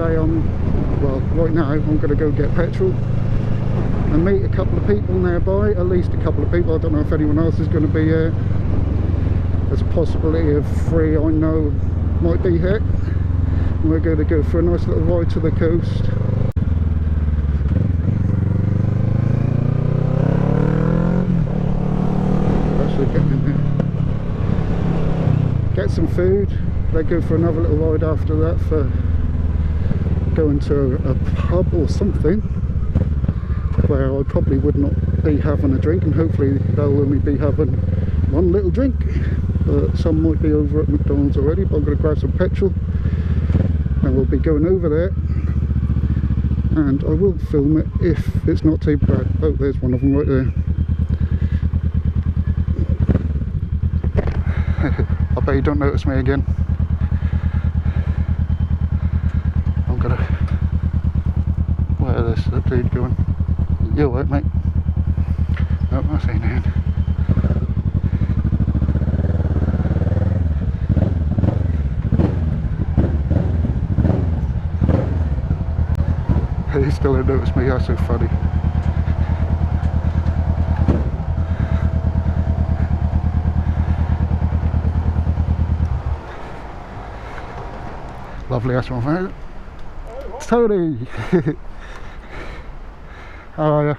today well, right now I'm going to go get petrol and meet a couple of people nearby, at least a couple of people. I don't know if anyone else is going to be here. There's a possibility of 3 I know might be here. And we're going to go for a nice little ride to the coast. Actually getting in there. Get some food, then go for another little ride after that for going to a pub or something where I probably would not be having a drink, and hopefully they'll only be having one little drink. Some might be over at McDonald's already, but I'm going to grab some petrol and we'll be going over there, and I will film it if it's not too bad. Oh, there's one of them right there. I bet you don't notice me again. I'm gonna... Where is this dude going? You alright, mate? Nope, I see him. He still didn't notice me. That's so funny. Lovely, that's one mate. Tony! How are you?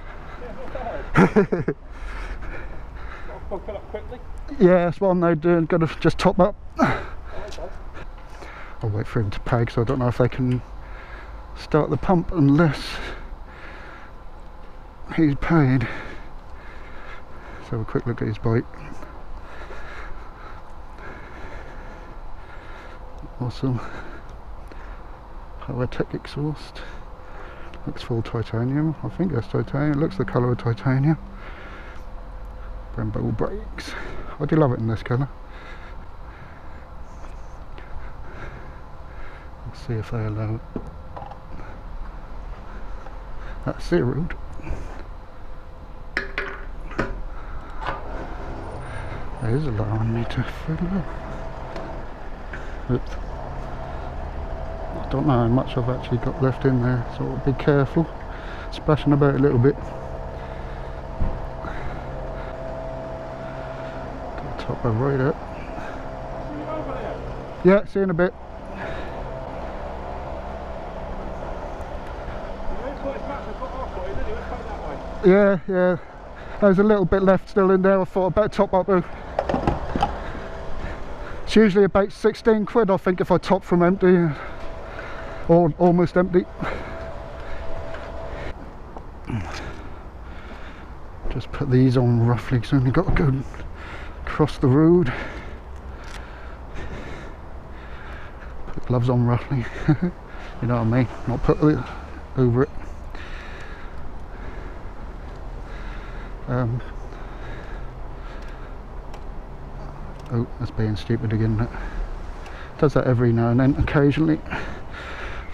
Fill up quickly? Yeah, that's what I'm now doing. Gonna just top up. I'll wait for him to pay, because I don't know if they can start the pump unless he's paid. Let's have a quick look at his bike. Awesome. Power tech exhaust. Looks full titanium. I think that's titanium. It looks the colour of titanium. Brembo brakes. I do love it in this colour. Let's see if they allow it. That's zeroed. It is allowing me to fill up. Oops. I don't know how much I've actually got left in there, so I'll be careful. Splashing about a little bit. Got to top her right up. Yeah, see you in a bit. Yeah, there's a little bit left still in there. I thought I'd better top up though. It's usually about 16 quid I think if I top from empty, or almost empty. Just put these on roughly, because I've only got to go across the road. Put gloves on roughly. You know what I mean, not put it over it. Oh, that's being stupid again. It does that every now and then, occasionally. I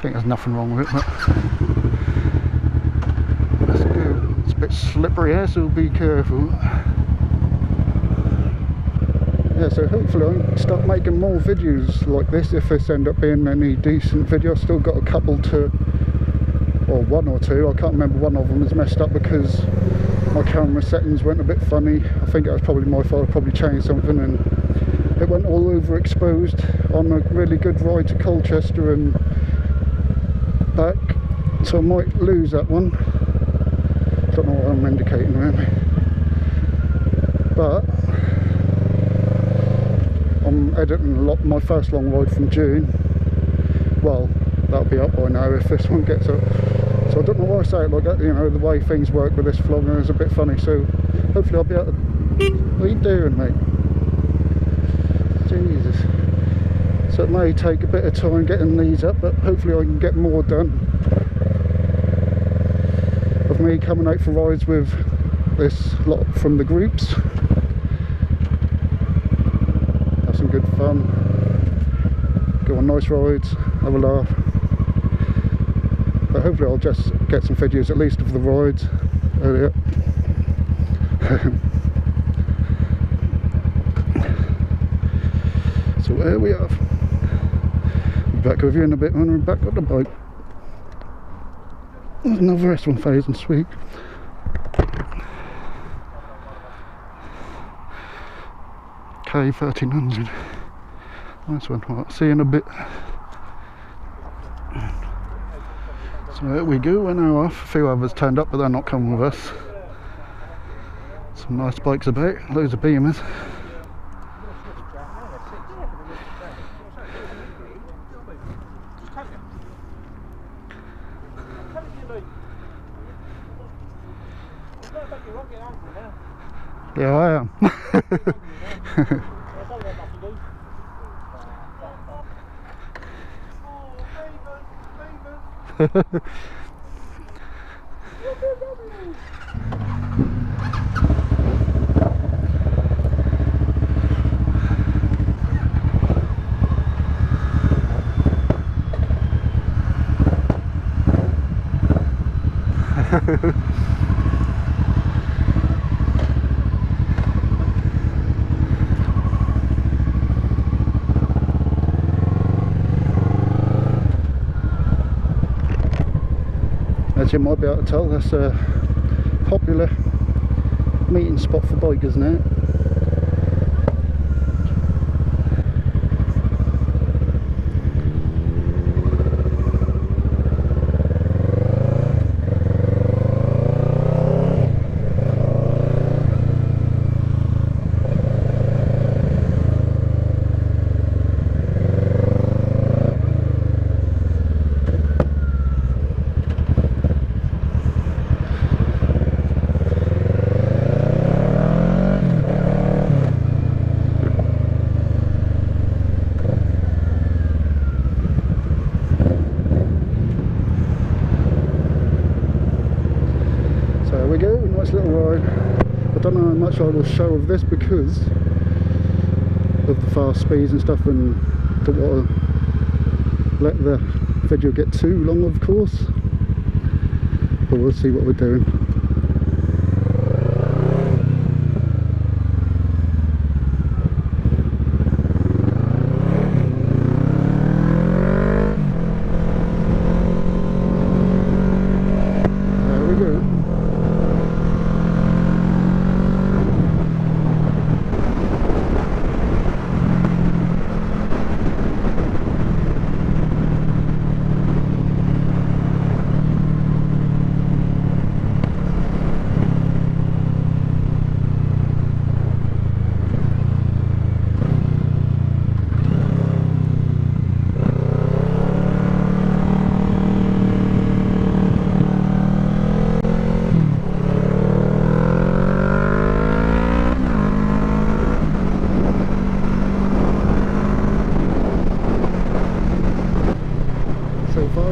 think there's nothing wrong with it, but let's go. It's a bit slippery here, so be careful. Yeah, so hopefully I can start making more videos like this if this end up being any decent video. I've still got a couple to, or one or two. I can't remember. One of them is messed up because my camera settings went a bit funny. I think it was probably my fault. I probably changed something and it went all overexposed on a really good ride to Colchester and back, so I might lose that one. Don't know what I'm indicating really, but I'm editing my first long ride from June. Well, that'll be up by now if this one gets up. So I don't know why I say it like that, you know, the way things work with this vlogger is a bit funny, so hopefully I'll be able to... What are you doing, mate? Jesus. So it may take a bit of time getting these up, but hopefully I can get more done of me coming out for rides with this lot from the groups. Have some good fun, go on nice rides, have a laugh. But hopefully I'll just get some videos at least of the rides earlier. So here we are. Back with you in a bit when we're back on the bike. There's another S1 phase and sweet. K1300. Nice one. Right, see you in a bit. So there we go, we're now off. A few others turned up, but they're not coming with us. Some nice bikes about, loads of Beamers. Yeah, I am. As you might be able to tell, that's a popular meeting spot for bikers now. Nice little ride. I don't know how much I will show of this because of the fast speeds and stuff, and don't want to let the video get too long, of course, but we'll see what we're doing.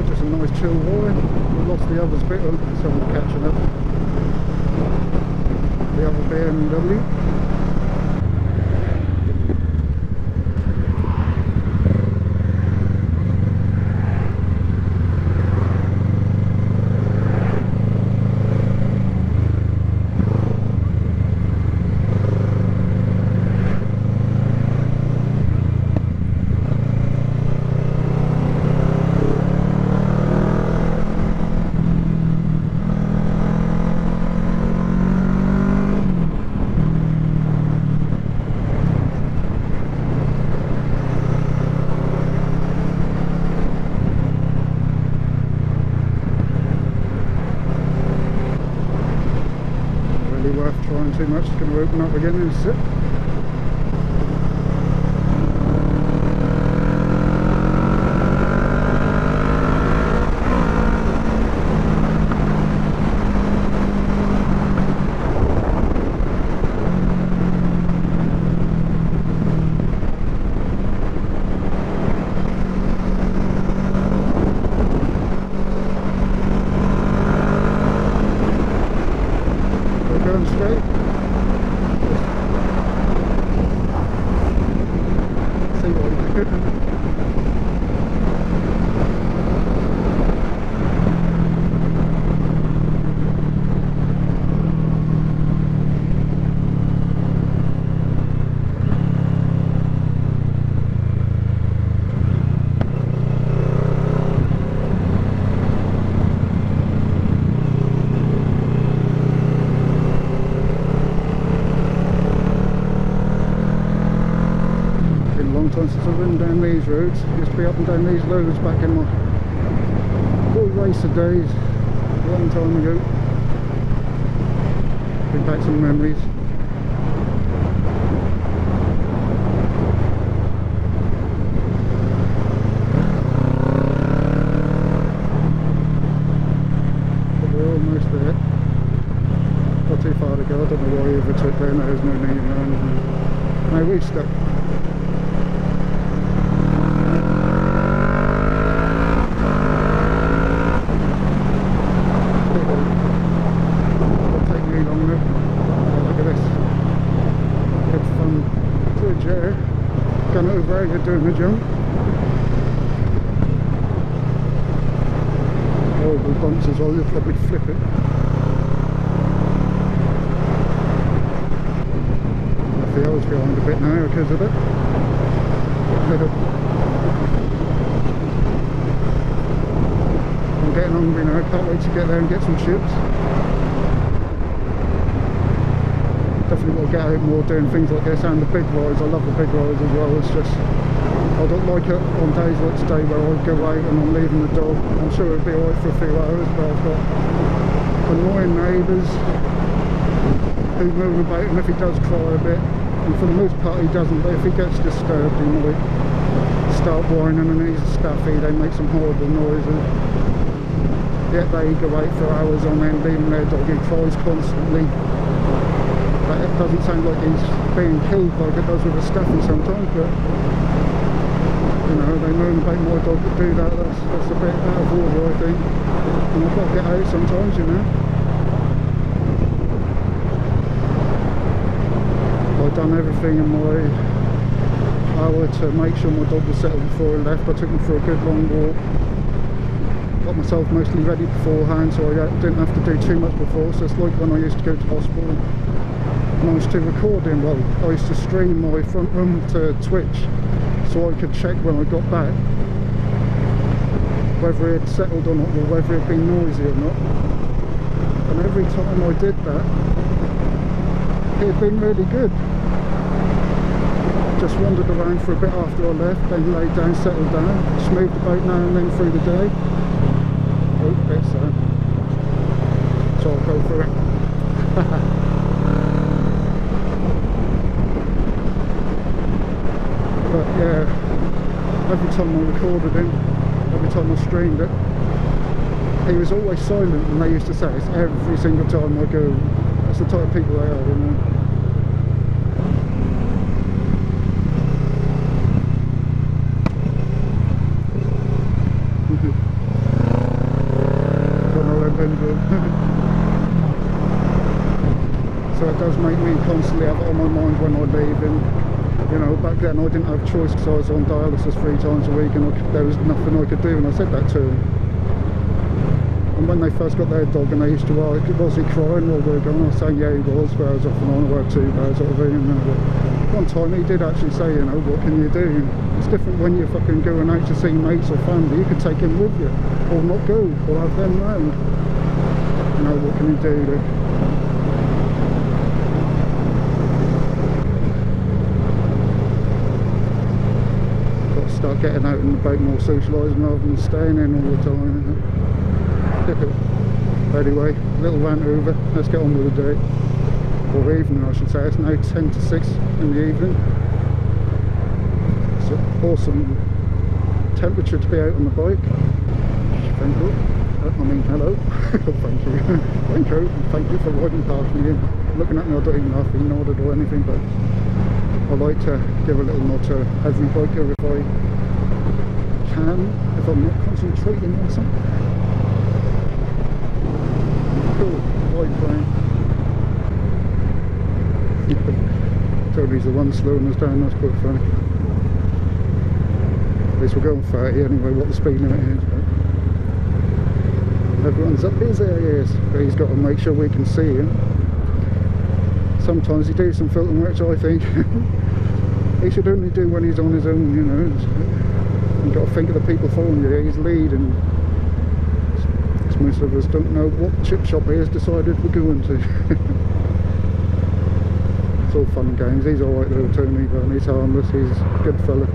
Just a nice chill ride. We lost the others a bit, so we're catching up. The other BMW. Worth trying too much, it's going to open up again in a sec. Going straight. See what we do. down these roads. Used to be up and down these roads back in my boy racer days, a long time ago. Bring back some memories. But we're almost there. Not too far to go. I don't know why he overtook there. There's no need around. No, we've stuck. Gone over, you're doing the jump. Horrible bumps as well, you'll probably flip it. I feel I was behind a bit now because of it. I'm getting hungry now, I can't wait to get there and get some chips. Definitely want to get out more doing things like this and the big rides. I love the big rides as well. It's just, I don't like it on days like today where I go out and I'm leaving the dog. I'm sure it'll be alright for a few hours, but I've got annoying neighbours who move about, and if he does cry a bit, and for the most part he doesn't, but if he gets disturbed he might start whining, and he's a staffy, they make some horrible noises. Yet they go out for hours on end leaving their dog who cries constantly. But it doesn't sound like he's being killed like it does with a staffy sometimes, but you know, they moan about my dog that do that, that's a bit out of order I think, and I've got to get out sometimes, you know. I've done everything in my power to make sure my dog was settled before I left. I took him for a good long walk, got myself mostly ready beforehand so I didn't have to do too much before, so it's like when I used to go to hospital. And I used to record him, well, I used to stream my front room to Twitch so I could check when I got back whether he had settled or not, or whether it had been noisy or not. And every time I did that, it had been really good. Just wandered around for a bit after I left, then laid down, settled down, smoothed about now and then through the day. Oh, bit sad. So I'll go through it. But yeah, every time I recorded him, every time I streamed it, he was always silent, and they used to say it's every single time I go. That's the type of people they are, you know. Got no pendulum. So it does make me constantly have it on my mind when I leave, and you know, back then I didn't have a choice because I was on dialysis 3 times a week, and there was nothing I could do, and I said that to them. And when they first got their dog and they used to ask, was he crying while we were gone? I was saying, yeah, he was, but I was off and on about 2 days sort of thing. And one time he did actually say, you know, what can you do? It's different when you're fucking going out to see mates or family. You could take him with you, or not go, or have them round. You know, what can you do? Start getting out and about, more socialising rather than staying in all the time. Anyway, little rant over, let's get on with the day, or evening I should say. It's now 10 to 6 in the evening. It's an awesome temperature to be out on the bike. Thank you. I mean, hello. Thank you. Thank you. Thank you for riding past me and looking at me. I don't even know if he nodded or anything, but I like to give a little nod to every biker if I can, if I'm not concentrating on something. Cool, wide plane. Tony's the one slowing us down, that's quite funny. At least we're going 30 anyway, what the speed limit is. But everyone's up his ears, but he's got to make sure we can see him. Sometimes he does some filtering, which I think he should only do when he's on his own, you know. You've got to think of the people following you. He's leading. Most of us don't know what chip shop he has decided we're going to. It's all fun and games. He's alright though, Tony, but he's harmless. He's a good fella.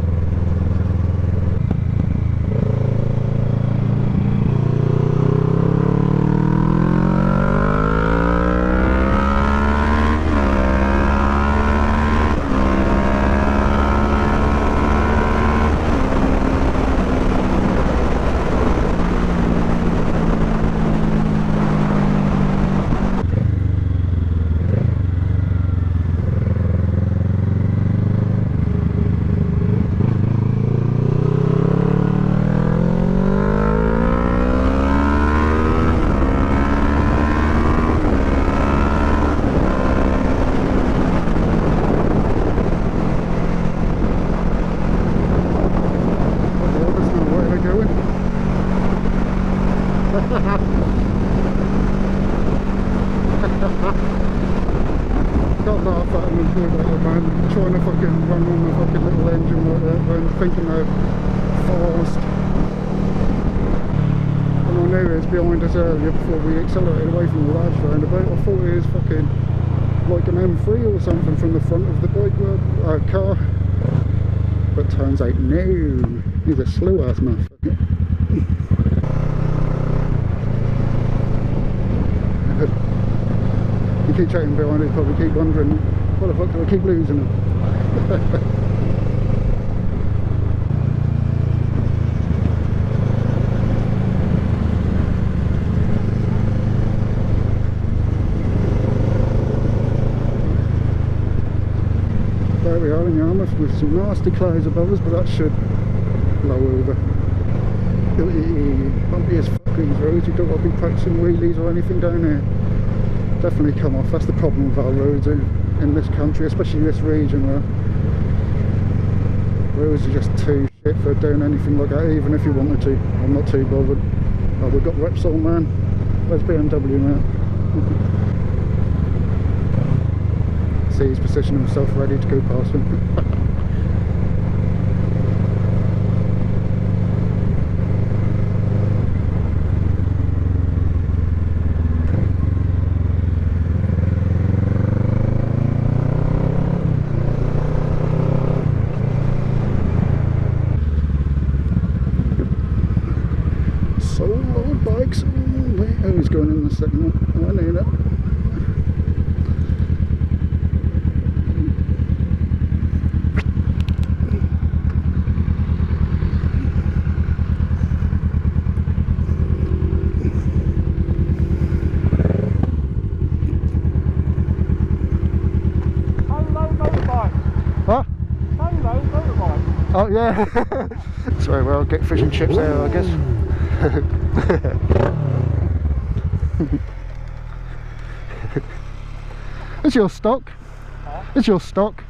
Can't laugh at them and do that, man. Trying to fucking run on the fucking little engine like that, man. Thinking they're fast. And I knew it was behind us earlier before we accelerated away from the large roundabout. I thought it was fucking like an M3 or something from the front of the bike car. But turns out no, he's a slow ass motherfucker. You keep checking behind it, probably keep wondering, what the fuck do I keep losing them? There we are in Yarmouth with some nasty clouds above us, but that should blow over. Bumpy as fuck these roads, you don't want to be practicing wheelies or anything down here. Definitely come off. That's the problem with our roads in this country, especially this region, where roads are just too shit for doing anything like that, even if you wanted to. I'm not too bothered. Oh, we've got Repsol, man. Where's BMW, man? See, he's positioning himself ready to go past him. Solo bikes only. Oh, he's going in the second one. Oh, I knew that. What? Oh yeah. Sorry, well, I'll get fish and chips there, I guess. It's your stock. Huh? It's your stock.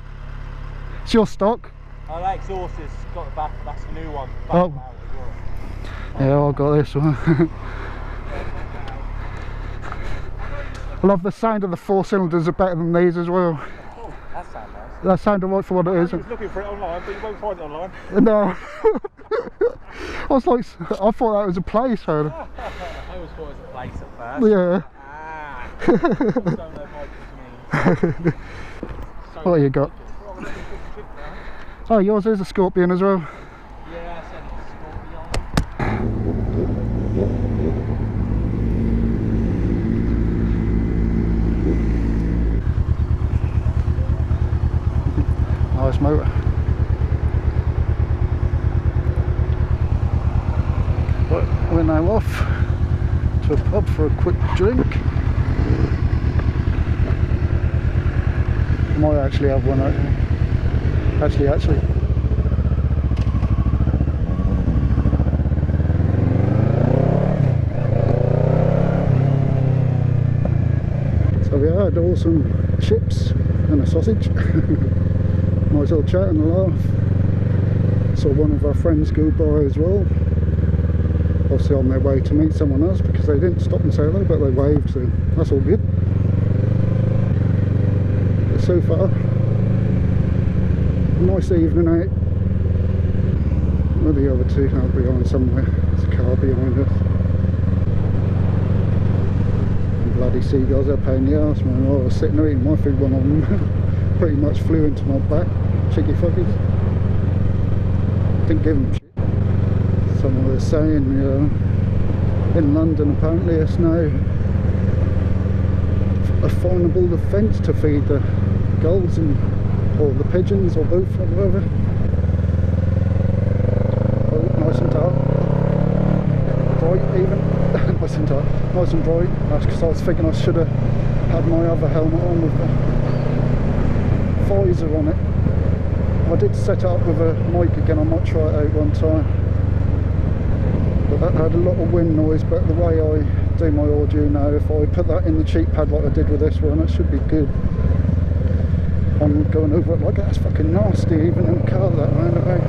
It's your stock. Oh, that exhaust has got the back, that's the new one. Oh. Yeah, I got this one. I love the sound of the 4 cylinders are better than these as well. Oh, that sounds nice. That sounded right for what it is. I was looking for it online, but you won't find it online. No. I was like, I thought that was a place. I always thought it was a place at first. Yeah. Ah. Don't know what What you got? Oh, yours is a Scorpion as well. Yeah, I said it's Nice motor. But we're now off to a pub for a quick drink. I might actually have one actually. So we had some chips and a sausage. Nice little chat and a laugh. Saw one of our friends go by as well. Obviously on their way to meet someone else, because they didn't stop and say hello, but they waved, so that's all good. But so far, nice evening out. Where are the other two? Out behind somewhere. There's a car behind us. And bloody seagulls, they're a pain in the arse, man. While I was sitting there eating my food, one of them pretty much flew into my back. Cheeky fuckers. Didn't give them shit. Someone was saying, in London apparently it's now a fineable offence to feed the gulls or the pigeons or both or whatever. Oh, nice and dark. Bright even. Nice and dark. Nice and bright. That's because I was thinking I should have had my other helmet on with the visor on it. I did set it up with a mic again, I might try it out one time. But that had a lot of wind noise, but the way I do my audio now, if I put that in the cheek pad like I did with this one, that should be good. I'm going over it like that's fucking nasty, even in the car that roundabout.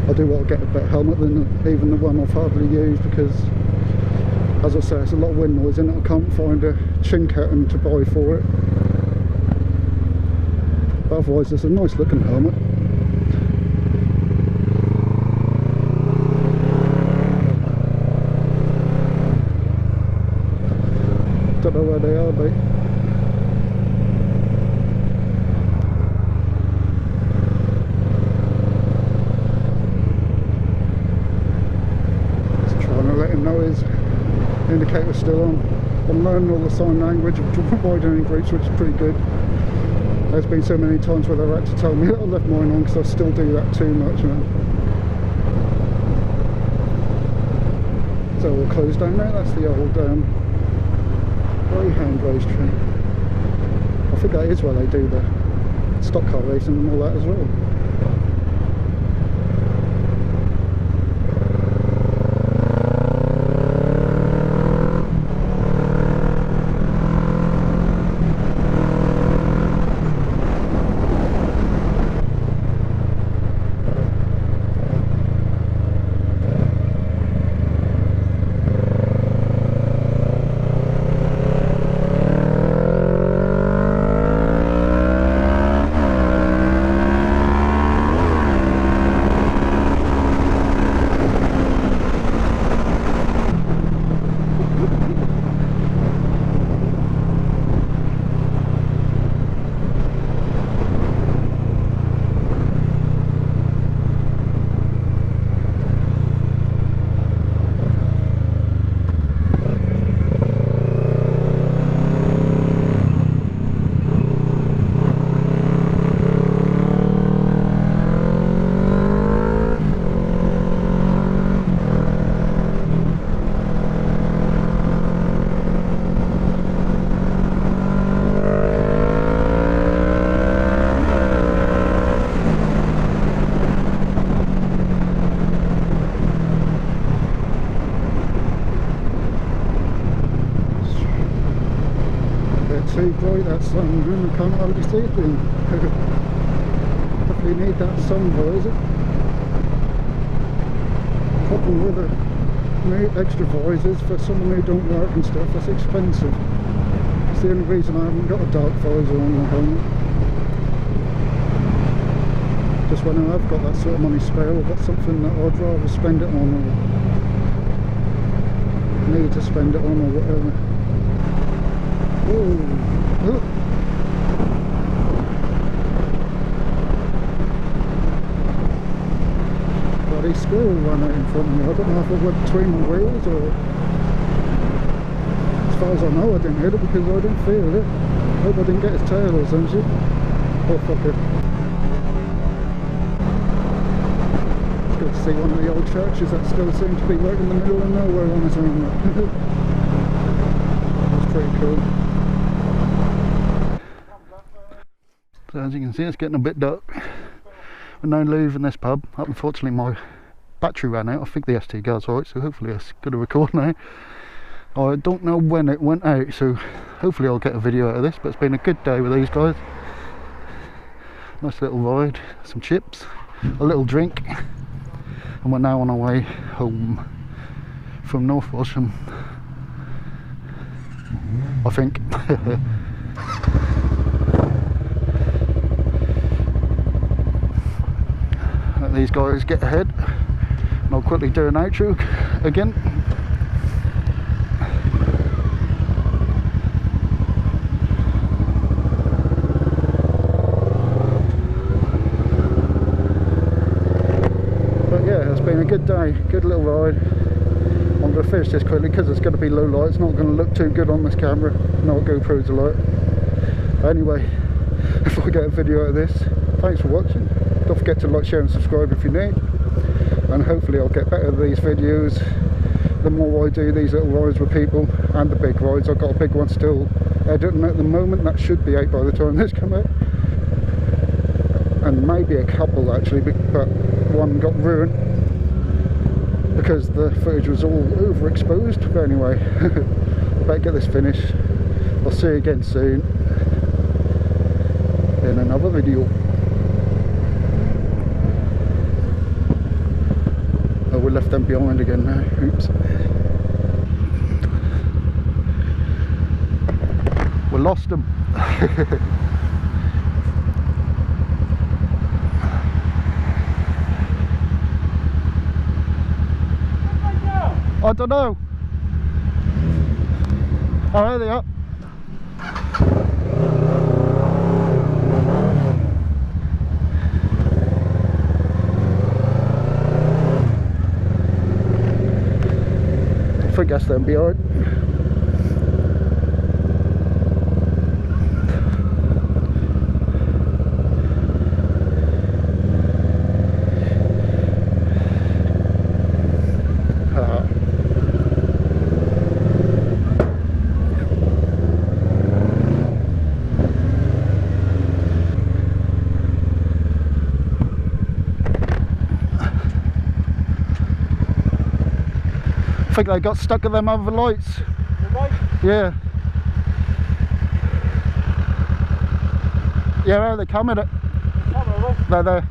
I I do want to get a better helmet than even the one I've hardly used, because as I say, it's a lot of wind noise in it. I can't find a chink at them to buy for it. But otherwise it's a nice looking helmet. Don't know where they are, mate. Just trying to let him know his indicator's still on. I'm learning all the sign language of widening groups, which is pretty good. There's been so many times where they've had to tell me that I left mine on, because I still do that too much now. So all closed down there. That's the old Greyhound racetrack. I think that is where they do the stock car racing and all that as well. Too bright, that sun, I can't hardly see it then. Definitely need that sun visor. Problem with the extra visors for someone who don't work and stuff, that's expensive. It's the only reason I haven't got a dark visor on my helmet. Just when I've got that sort of money spare, I've got something that I'd rather spend it on, or need to spend it on, or whatever. Ooh. Bloody squirrel ran out in front of me. I don't know if it went between the wheels, or as far as I know I didn't hit it because I didn't feel it. Hope I didn't get his tail or something. Oh fuck it. It's good to see one of the old churches that still seem to be right in the middle of nowhere on its own. That's pretty cool. So as you can see, it's getting a bit dark. With no lube in this pub. Unfortunately my battery ran out. I think the SD card's alright, so hopefully it's going to record now. I don't know when it went out, so hopefully I'll get a video out of this, but it's been a good day with these guys. Nice little ride, some chips, a little drink, and we're now on our way home from North Walsham, I think. Let these guys get ahead, and I'll quickly do an outro again. But yeah, it's been a good day, good little ride. I'm going to finish this quickly because it's going to be low light. It's not going to look too good on this camera. No GoPro's a light. Anyway, if I get a video out of this, thanks for watching. Don't forget to like, share and subscribe if you're new. And hopefully I'll get better at these videos the more I do these little rides with people, and the big rides. I've got a big one still editing at the moment. That should be out by the time this comes out. And maybe a couple actually, but one got ruined because the footage was all overexposed. But anyway, I better get this finished. I'll see you again soon in another video. left them behind again now. Oops. We lost them. I don't know. Oh, there they are. I think that's them behind. I think they got stuck at them other lights. Yeah. Yeah, they're coming. They're there.